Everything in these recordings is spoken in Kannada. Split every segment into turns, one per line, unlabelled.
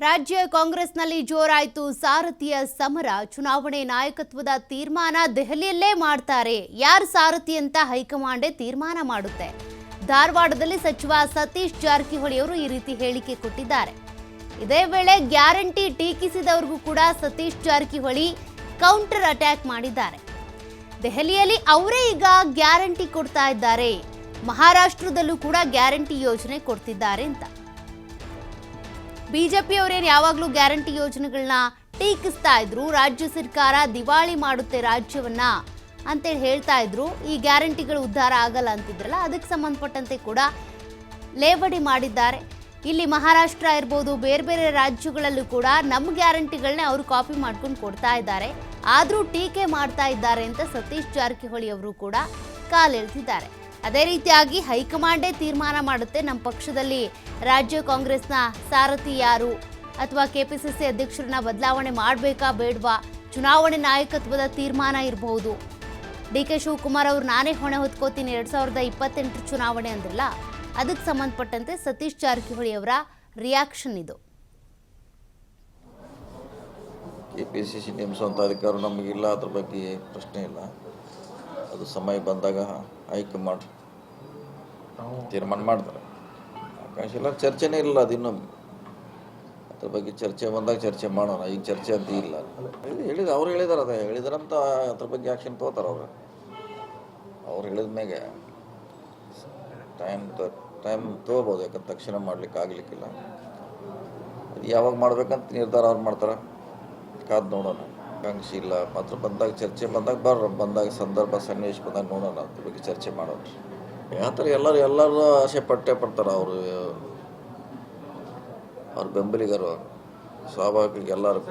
ರಾಜ್ಯ ಕಾಂಗ್ರೆಸ್ನಲ್ಲಿ ಜೋರಾಯಿತು ಸಾರಥಿಯ ಸಮರ. ಚುನಾವಣೆ ನಾಯಕತ್ವದ ತೀರ್ಮಾನ ದೆಹಲಿಯಲ್ಲೇ ಮಾಡ್ತಾರೆ. ಯಾರು ಸಾರಥಿ ಅಂತ ಹೈಕಮಾಂಡೇ ತೀರ್ಮಾನ ಮಾಡುತ್ತೆ. ಧಾರವಾಡದಲ್ಲಿ ಸಚಿವ ಸತೀಶ್ ಜಾರಕಿಹೊಳಿ ಅವರು ಈ ರೀತಿ ಹೇಳಿಕೆ ಕೊಟ್ಟಿದ್ದಾರೆ. ಇದೇ ವೇಳೆ ಗ್ಯಾರಂಟಿ ಟೀಕಿಸಿದವರಿಗೂ ಕೂಡ ಸತೀಶ್ ಜಾರಕಿಹೊಳಿ ಕೌಂಟರ್ ಅಟ್ಯಾಕ್ ಮಾಡಿದ್ದಾರೆ. ದೆಹಲಿಯಲ್ಲಿ ಅವರೇ ಈಗ ಗ್ಯಾರಂಟಿ ಕೊಡ್ತಾ ಇದ್ದಾರೆ, ಮಹಾರಾಷ್ಟ್ರದಲ್ಲೂ ಕೂಡ ಗ್ಯಾರಂಟಿ ಯೋಜನೆ ಕೊಡ್ತಿದ್ದಾರೆ ಅಂತ. ಬಿಜೆಪಿಯವರೇನು ಯಾವಾಗಲೂ ಗ್ಯಾರಂಟಿ ಯೋಜನೆಗಳನ್ನ ಟೀಕಿಸ್ತಾ ಇದ್ರು. ರಾಜ್ಯ ಸರ್ಕಾರ ದಿವಾಳಿ ಮಾಡುತ್ತೆ ರಾಜ್ಯವನ್ನ ಅಂತೇಳಿ ಹೇಳ್ತಾ ಇದ್ರು. ಈ ಗ್ಯಾರಂಟಿಗಳು ಉದ್ಧಾರ ಆಗಲ್ಲ ಅಂತಿದ್ರಲ್ಲ, ಅದಕ್ಕೆ ಸಂಬಂಧಪಟ್ಟಂತೆ ಕೂಡ ಲೇವಡಿ ಮಾಡಿದ್ದಾರೆ. ಇಲ್ಲಿ ಮಹಾರಾಷ್ಟ್ರ ಇರ್ಬೋದು, ಬೇರೆ ಬೇರೆ ರಾಜ್ಯಗಳಲ್ಲೂ ಕೂಡ ನಮ್ಮ ಗ್ಯಾರಂಟಿಗಳನ್ನೇ ಅವರು ಕಾಪಿ ಮಾಡ್ಕೊಂಡು ಕೊಡ್ತಾ ಇದ್ದಾರೆ, ಆದರೂ ಟೀಕೆ ಮಾಡ್ತಾ ಇದ್ದಾರೆ ಅಂತ ಸತೀಶ್ ಜಾರಕಿಹೊಳಿ ಅವರು ಕೂಡ ಕಾಲೆಳೆದಿದ್ದಾರೆ. ಅದೇ ರೀತಿಯಾಗಿ ಹೈಕಮಾಂಡೇ ತೀರ್ಮಾನ ಮಾಡುತ್ತೆ, ನಮ್ಮ ಪಕ್ಷದಲ್ಲಿ ರಾಜ್ಯ ಕಾಂಗ್ರೆಸ್ನ ಸಾರಥಿ ಯಾರು ಅಥವಾ ಕೆಪಿಸಿಸಿ ಅಧ್ಯಕ್ಷರನ್ನ ಬದಲಾವಣೆ ಮಾಡಬೇಕಾ ಬೇಡವಾ, ಚುನಾವಣೆ ನಾಯಕತ್ವದ ತೀರ್ಮಾನ ಇರಬಹುದು. ಡಿ.ಕೆ. ಶಿವಕುಮಾರ್ ಅವರು ನಾನೇ ಹೊಣೆ ಹೊತ್ಕೋತೀನಿ 2028 ಚುನಾವಣೆ ಅಂದ್ರಲ್ಲ, ಅದಕ್ಕೆ ಸಂಬಂಧಪಟ್ಟಂತೆ ಸತೀಶ್ ಜಾರಕಿಹೊಳಿ ಅವರ ರಿಯಾಕ್ಷನ್ ಇದು.
ಕೆಪಿಸಿಸಿ ನೇಮಿಸುವಂಥ ಅಧಿಕಾರ ನಮಗಿಲ್ಲ, ಅದ್ರ ಬಗ್ಗೆ ಪ್ರಶ್ನೆ ಇಲ್ಲ. ಅದು ಸಮಯ ಬಂದಾಗ ಹೈಕಮಾಂಡ್ ತೀರ್ಮಾನ ಮಾಡ್ತಾರೆ. ಅವಕಾಶ ಇಲ್ಲ, ಚರ್ಚೆನೇ ಇಲ್ಲ. ಅದಿನ್ನೂ ಅದ್ರ ಬಗ್ಗೆ ಚರ್ಚೆ ಬಂದಾಗ ಚರ್ಚೆ ಮಾಡೋಣ, ಈಗ ಚರ್ಚೆ ಅಂತ ಇಲ್ಲ. ಅವ್ರು ಹೇಳಿದಾರೆ, ಅದೇ ಹೇಳಿದಾರಂತ ಅದ್ರ ಬಗ್ಗೆ ಆ್ಯಕ್ಷನ್ ತೊಗೋತಾರೆ. ಅವ್ರು ಹೇಳಿದ ಮ್ಯಾಗೆ ಟೈಮ್ ತೊಗೋಬೋದು, ಯಾಕಂದ್ರೆ ತಕ್ಷಣ ಮಾಡ್ಲಿಕ್ಕೆ ಆಗಲಿಕ್ಕಿಲ್ಲ. ಅದು ಯಾವಾಗ ಮಾಡ್ಬೇಕಂತ ನಿರ್ಧಾರ ಅವ್ರು ಮಾಡ್ತಾರೆ, ಕಾದು ನೋಡೋಣ. ಆಕಾಂಕ್ಷಿ ಇಲ್ಲ, ಮಾತ್ರ ಬಂದಾಗ ಚರ್ಚೆ ಬಂದಾಗ ಸಂದರ್ಭ ಸನ್ನಿವೇಶ ಬಂದಾಗ ನೋಡೋಣ, ಅದ್ರ ಬಗ್ಗೆ ಚರ್ಚೆ ಮಾಡೋಣ. ಯಾವ ಥರ ಎಲ್ಲರೂ ಆಸೆ ಪಡ್ತಾರೆ. ಅವ್ರ ಬೆಂಬಲಿಗರು ಸ್ವಾಭಾವಿಕ ಎಲ್ಲರೂ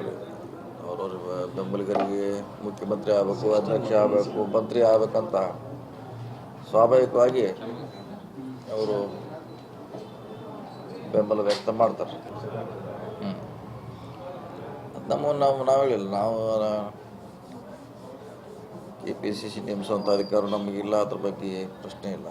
ಅವ್ರವ್ರ ಬೆಂಬಲಿಗರಿಗೆ ಮುಖ್ಯಮಂತ್ರಿ ಆಗಬೇಕು, ಅಧ್ಯಕ್ಷ ಆಗಬೇಕು, ಮಂತ್ರಿ ಆಗಬೇಕಂತ ಸ್ವಾಭಾವಿಕವಾಗಿ ಅವರು ಬೆಂಬಲ ವ್ಯಕ್ತ ಮಾಡ್ತಾರೆ. ನಾವು ಹೇಳಿಲ್ಲ, ನಾವು ಕೆಪಿಸಿಸಿ ನೇಮಿಸುವಂಥ ಅಧಿಕಾರ ನಮಗಿಲ್ಲ, ಅದ್ರ ಬಗ್ಗೆ ಪ್ರಶ್ನೆ ಇಲ್ಲ.